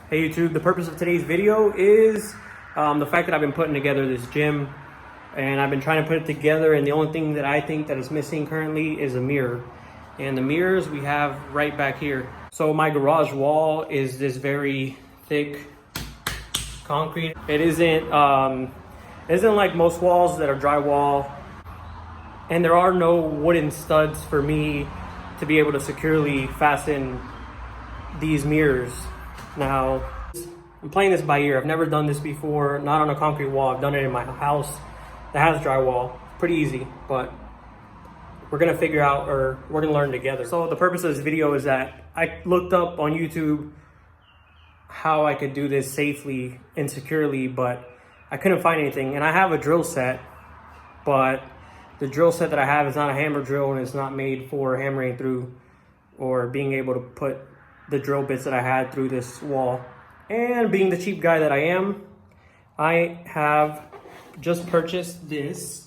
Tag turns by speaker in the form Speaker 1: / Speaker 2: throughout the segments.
Speaker 1: Hey YouTube, the purpose of today's video is the fact that I've been putting together this gym and I've been trying to put it together, and the only thing that I think that is missing currently is a mirror. And the mirrors we have right back here. So my garage wall is this very thick concrete. It isn't like most walls that are drywall, and there are no wooden studs for me to be able to securely fasten these mirrors. Now, I'm playing this by ear. I've never done this before, not on a concrete wall. I've done it in my house that has drywall. Pretty easy, but we're gonna figure out, or we're gonna learn together. So the purpose of this video is that I looked up on YouTube how I could do this safely and securely, but I couldn't find anything. And I have a drill set, but the drill set that I have is not a hammer drill, and it's not made for hammering through or being able to put the drill bits that I had through this wall. And being the cheap guy that I am, I have just purchased this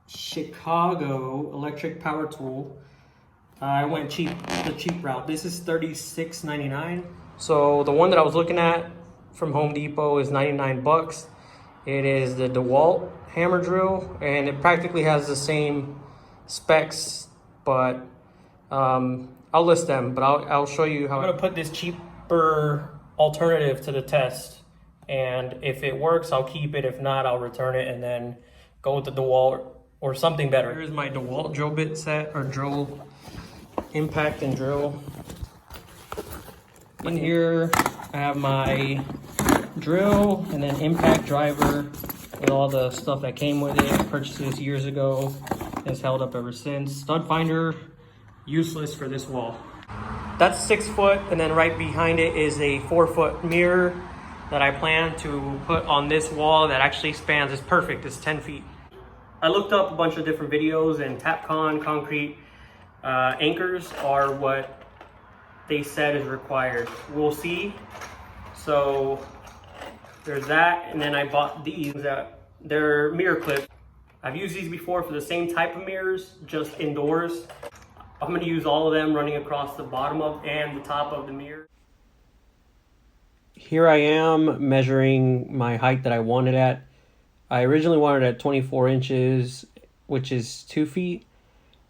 Speaker 1: Chicago electric power tool. I went the cheap route. This is $36.99. So the one that I was looking at from Home Depot is 99 bucks. It is the DeWalt hammer drill, and it practically has the same specs, but I'll list them, but I'll show you how. I'm gonna put this cheaper alternative to the test, and if it works, I'll keep it. If not, I'll return it and then go with the DeWalt or something better. Here's my DeWalt drill bit set, or drill impact and drill. In here, I have my drill and then impact driver with all the stuff that came with it. I purchased this years ago. It's held up ever since. Stud finder, useless for this wall. That's 6 foot, and then right behind it is a 4-foot mirror that I plan to put on this wall that actually spans. It's perfect, it's 10 feet. I looked up a bunch of different videos, and Tapcon concrete anchors are what they said is required. We'll see. So there's that, and then I bought these. They're mirror clips. I've used these before for the same type of mirrors, just indoors. I'm gonna use all of them running across the bottom of and the top of the mirror. Here I am measuring my height that I wanted at. I originally wanted at 24 inches, which is 2 feet.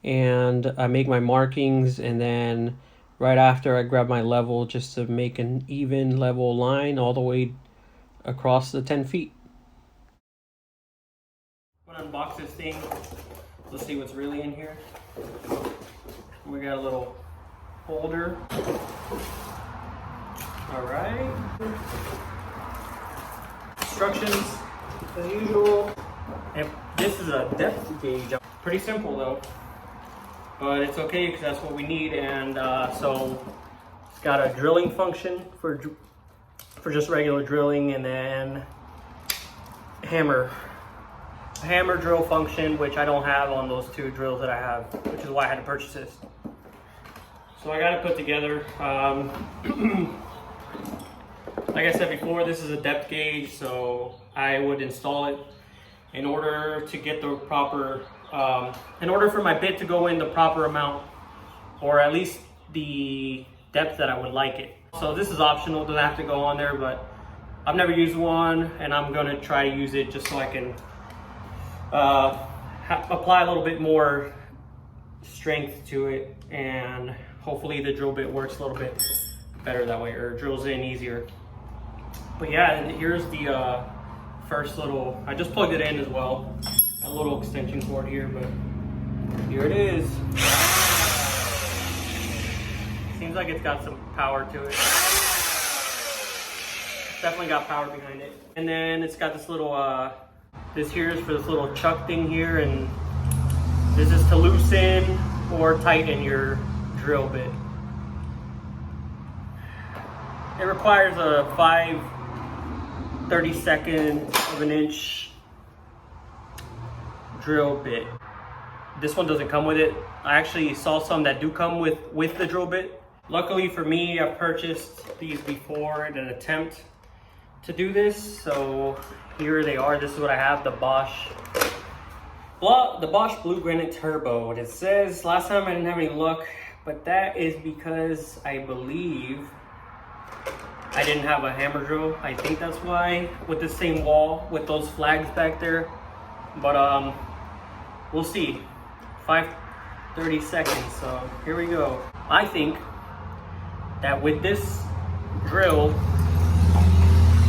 Speaker 1: And I make my markings, and then right after I grab my level just to make an even level line all the way across the 10 feet. I'm gonna unbox this thing. Let's see what's really in here. We got a little holder. All right. Instructions as usual. And this is a depth gauge. Pretty simple though, but it's okay because that's what we need. And so it's got a drilling function for just regular drilling, and then hammer drill function, which I don't have on those two drills that I have, which is why I had to purchase this. So I got it put together. Like I said before, this is a depth gauge, so I would install it in order to get the proper, in order for my bit to go in the proper amount, or at least the depth that I would like it. So this is optional, doesn't have to go on there, but I've never used one, and I'm gonna try to use it just so I can apply a little bit more strength to it, and hopefully the drill bit works a little bit better that way, or drills in easier. But yeah, and here's the first little, I just plugged it in as well, a little extension cord here, but here it is. Seems like it's got some power to it. It's definitely got power behind it. And then it's got this little this here is for this little chuck thing here, and this is to loosen or tighten your drill bit. It requires a 5/32 of an inch drill bit. This one doesn't come with it. I actually saw some that do come with the drill bit. Luckily for me, I've purchased these before in an attempt to do this, so here they are. This is what I have, the Bosch Blue Granite Turbo. And it says, last time I didn't have any luck, but that is because I believe I didn't have a hammer drill. I think that's why, with the same wall with those flags back there. But we'll see. 5:30 seconds, so here we go. I think that with this drill,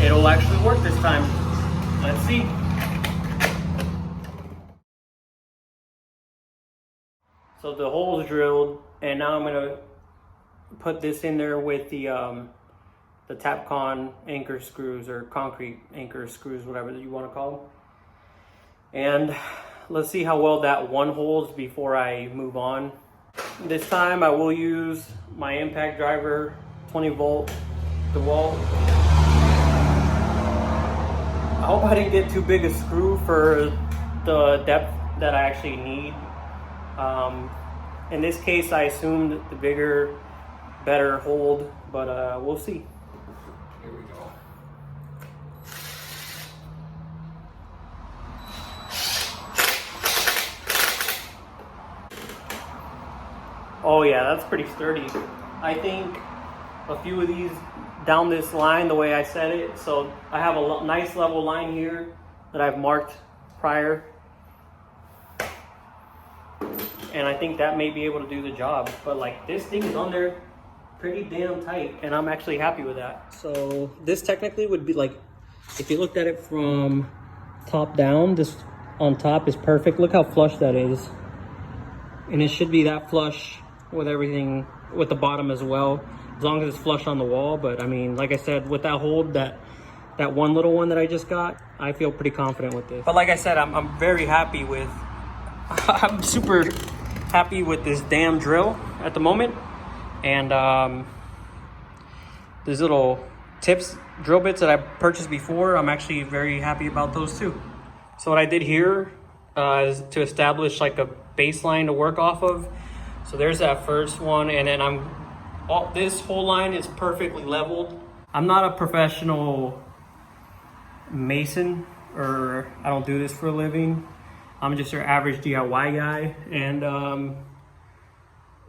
Speaker 1: it'll actually work this time. Let's see. So the hole is drilled, and now I'm gonna put this in there with the Tapcon anchor screws, or concrete anchor screws, whatever you want to call them. And let's see how well that one holds before I move on. This time I will use my impact driver, 20 volt DeWalt. I hope I didn't get too big a screw for the depth that I actually need. In this case, I assumed the bigger, better hold, but we'll see. Here we go. Oh yeah, that's pretty sturdy. I think a few of these down this line, the way I set it, so I have a nice level line here that I've marked prior. And I think that may be able to do the job. But like, this thing is on there pretty damn tight, and I'm actually happy with that. So this technically would be like, if you looked at it from top down, this on top is perfect. Look how flush that is. And it should be that flush with everything, with the bottom as well, as long as it's flush on the wall. But I mean, like I said, with that hold, that one little one that I just got, I feel pretty confident with this. But like I said, I'm very happy with, I'm super happy with this damn drill at the moment. And these little tips, drill bits that I purchased before, I'm actually very happy about those too. So what I did here is to establish like a baseline to work off of. So there's that first one, and then this whole line is perfectly leveled. I'm not a professional mason, or I don't do this for a living. I'm just your average DIY guy, and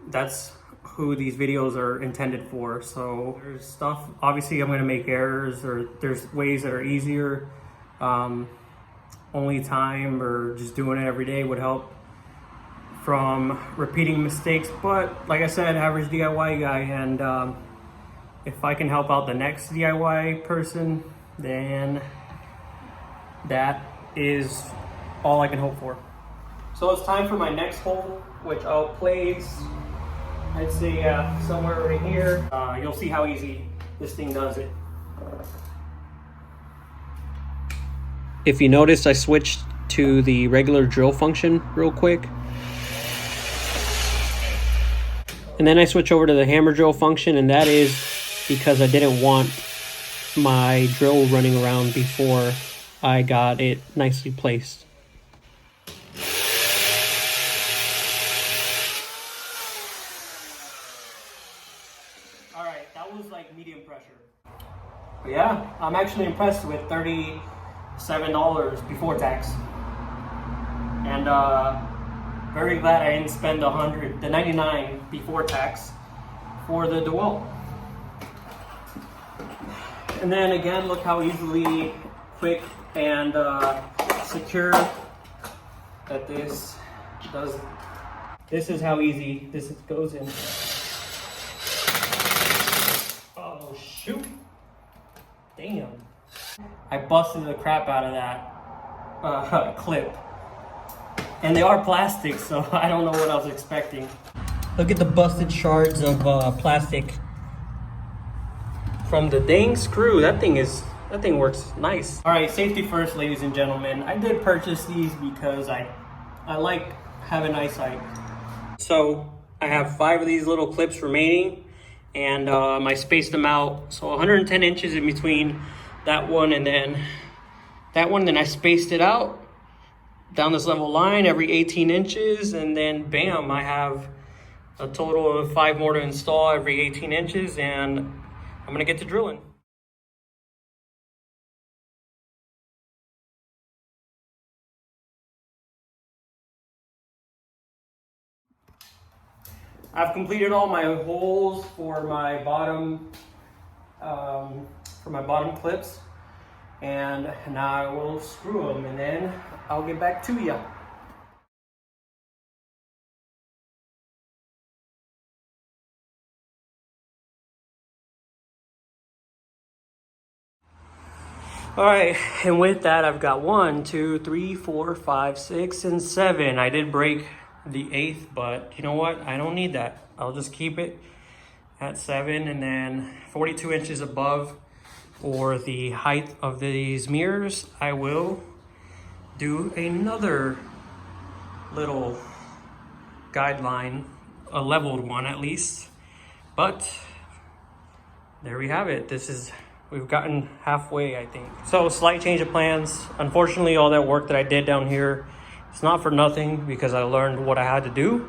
Speaker 1: that's who these videos are intended for. So there's stuff, obviously I'm gonna make errors, or there's ways that are easier. Only time or just doing it every day would help from repeating mistakes. But like I said, average DIY guy, and if I can help out the next DIY person, then that is all I can hope for. So it's time for my next hole, which I'll place, I'd say somewhere right here. You'll see how easy this thing does it. If you noticed, I switched to the regular drill function real quick. And then I switch over to the hammer drill function, and that is because I didn't want my drill running around before I got it nicely placed. All right, that was like medium pressure. But yeah, I'm actually impressed with $37 before tax. And very glad I didn't spend the $99 before tax for the DeWalt. And then again, look how easily, quick, and secure that this does. This is how easy this goes in. Oh shoot! Damn! I busted the crap out of that clip. And they are plastic, so I don't know what I was expecting. Look at the busted shards of plastic from the dang screw. That thing works nice. All right, safety first, ladies and gentlemen. I did purchase these because I like having eyesight. So I have 5 of these little clips remaining, and I spaced them out. So 110 inches in between that one and then that one. Then I spaced it out down this level line every 18 inches, and then bam, I have a total of 5 more to install every 18 inches, and I'm gonna get to drilling. I've completed all my holes for my bottom for my bottom clips. And now I will screw them and then I'll get back to you. All right, and with that, I've got 1, 2, 3, 4, 5, 6, and 7. I did break the 8th, but you know what? I don't need that. I'll just keep it at 7, and then 42 inches above for the height of these mirrors, I will do another little guideline, a leveled one at least. But there we have it. We've gotten halfway, I think. So slight change of plans. Unfortunately, all that work that I did down here, it's not for nothing because I learned what I had to do,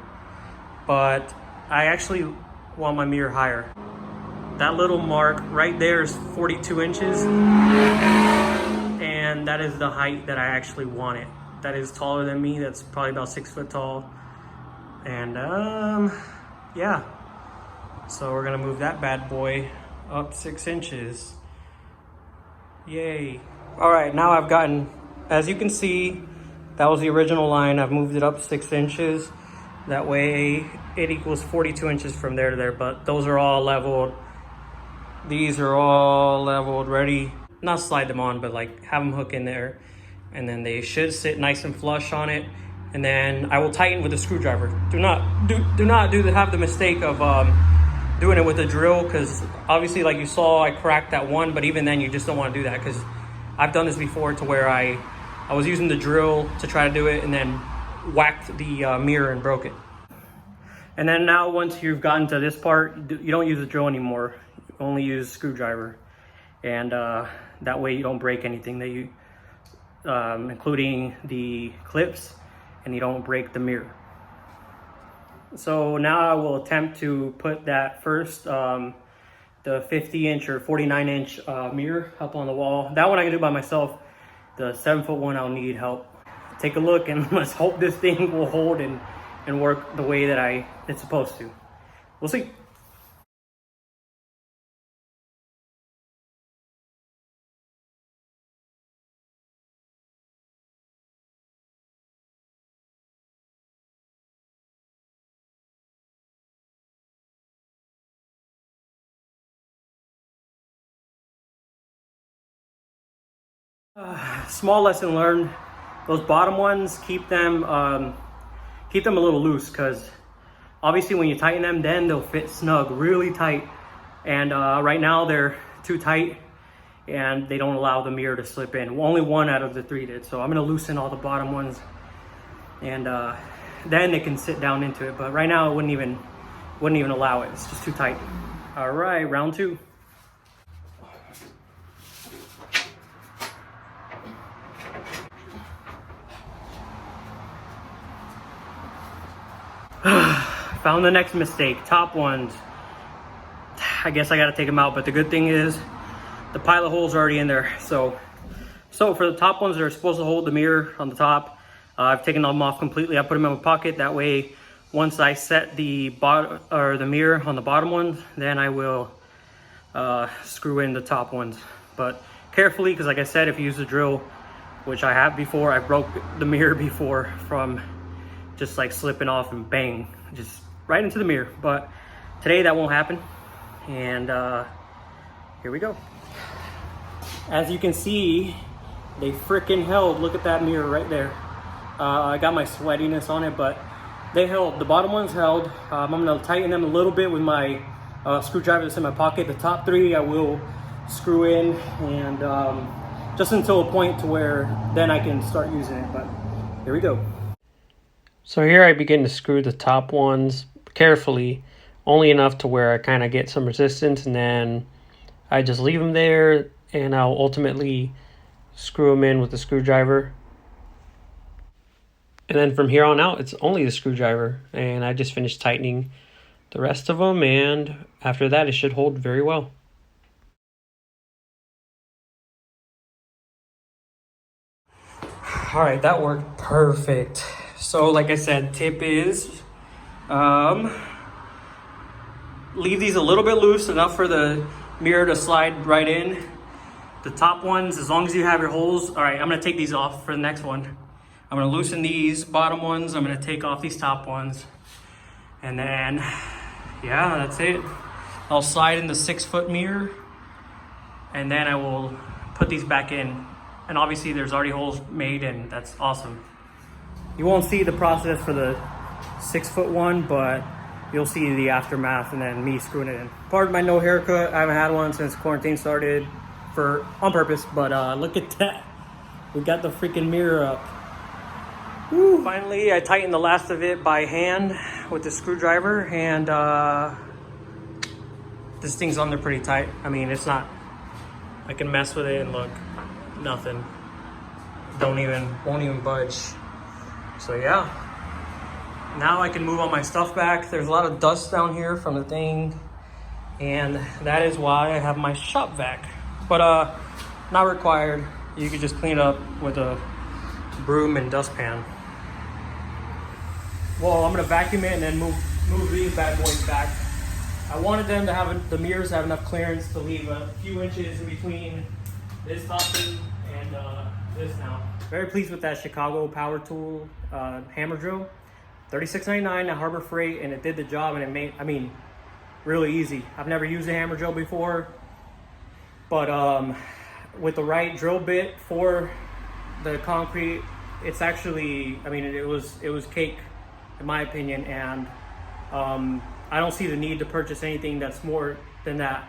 Speaker 1: but I actually want my mirror higher. That little mark right there is 42 inches, and that is the height that I actually want it. That is taller than me. That's probably about 6 foot tall. And yeah. So we're gonna move that bad boy up 6 inches. Yay. All right, now I've gotten, as you can see, that was the original line. I've moved it up 6 inches. That way it equals 42 inches from there to there, but those are all leveled. These are all leveled, ready. Not slide them on, but like have them hook in there. And then they should sit nice and flush on it. And then I will tighten with a screwdriver. Do not have the mistake of doing it with a drill, because obviously, like you saw, I cracked that one, but even then you just don't want to do that, because I've done this before to where I was using the drill to try to do it and then whacked the mirror and broke it. And then now once you've gotten to this part, you don't use the drill anymore. You only use screwdriver. And that way you don't break anything that you, including the clips, and you don't break the mirror. So now I will attempt to put that first, the 50-inch or 49-inch mirror up on the wall. That one I can do by myself. The 7-foot one, I'll need help. Take a look and let's hope this thing will hold and work the way that it's supposed to. We'll see. Small lesson learned. Those bottom ones, keep them a little loose, because obviously when you tighten them, then they'll fit snug, really tight. And right now they're too tight and they don't allow the mirror to slip in. Only 1 out of the 3 did. So I'm gonna loosen all the bottom ones, and then it can sit down into it. But right now it wouldn't even allow it. It's just too tight. All right, round 2. Found the next mistake. Top ones, I guess I gotta take them out, but the good thing is the pilot holes are already in there. So for the top ones that are supposed to hold the mirror on the top, I've taken them off completely. I put them in my pocket. That way, once I set the mirror on the bottom ones, then I will screw in the top ones. But carefully, because like I said, if you use a drill, which I have before, I broke the mirror before from just like slipping off and bang, just right into the mirror. But today that won't happen. And here we go. As you can see, they freaking held. Look at that mirror right there. I got my sweatiness on it, but they held. The bottom ones held. I'm gonna tighten them a little bit with my screwdriver that's in my pocket. The top 3 I will screw in, and just until a point to where then I can start using it. But here we go. So here I begin to screw the top ones carefully, only enough to where I kind of get some resistance, and then I just leave them there, and I'll ultimately screw them in with the screwdriver. And then from here on out, it's only the screwdriver, and I just finished tightening the rest of them, and after that it should hold very well. All right, that worked perfect. So like I said, tip is leave these a little bit loose, enough for the mirror to slide right in. The top ones, as long as you have your holes. All right, I'm gonna take these off for the next one. I'm gonna loosen these bottom ones. I'm gonna take off these top ones. And then, yeah, that's it. I'll slide in the 6-foot mirror, and then I will put these back in. And obviously there's already holes made, and that's awesome. You won't see the process for the 6-foot one, but you'll see the aftermath and then me screwing it in. Pardon my no haircut. I haven't had one since quarantine started on purpose, but look at that. We got the freaking mirror up. Woo. Finally, I tightened the last of it by hand with the screwdriver, and this thing's on there pretty tight. I mean, it's not, I can mess with it and look, nothing. Won't even budge. So yeah, now I can move all my stuff back. There's a lot of dust down here from the thing, and that is why I have my shop vac. But not required. You could just clean it up with a broom and dustpan. Well, I'm gonna vacuum it and then move these bad boys back. I wanted them to have the mirrors have enough clearance to leave a few inches in between this topping and this now. Very pleased with that Chicago Power Tool hammer drill. $36.99 at Harbor Freight, and it did the job, and it made, I mean, really easy. I've never used a hammer drill before, but with the right drill bit for the concrete, it's actually, I mean, it was cake in my opinion, and I don't see the need to purchase anything that's more than that.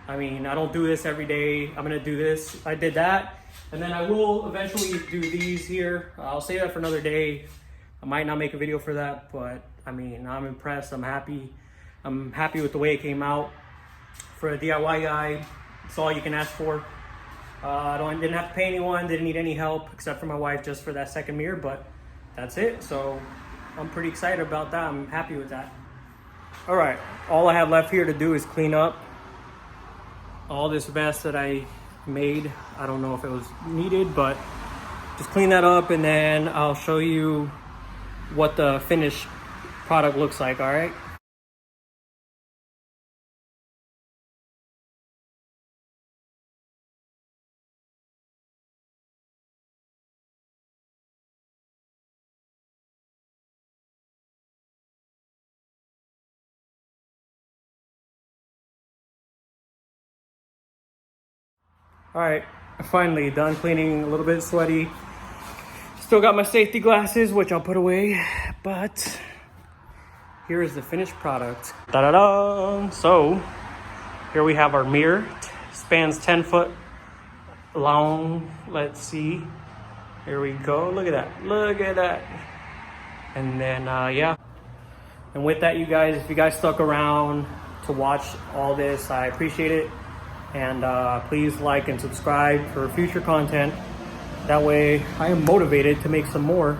Speaker 1: I mean, I don't do this every day. I'm gonna do this. I did that, and then I will eventually do these here. I'll save that for another day. I might not make a video for that, but I mean, I'm impressed. I'm happy. I'm happy with the way it came out. For a DIY guy, it's all you can ask for. Didn't have to pay anyone, didn't need any help except for my wife just for that second mirror, but that's it. So I'm pretty excited about that. I'm happy with that. All right, all I have left here to do is clean up all this mess that I made. I don't know if it was needed, but just clean that up, and then I'll show you what the finished product looks like. All right. All right, finally done cleaning, a little bit sweaty. Still got my safety glasses, which I'll put away, but here is the finished product. Da-da-da! So here we have our mirror. Spans 10 foot long. Let's see. Here we go. Look at that. Look at that. And then, yeah. And with that, you guys, if you guys stuck around to watch all this, I appreciate it. And please like and subscribe for future content. That way I am motivated to make some more.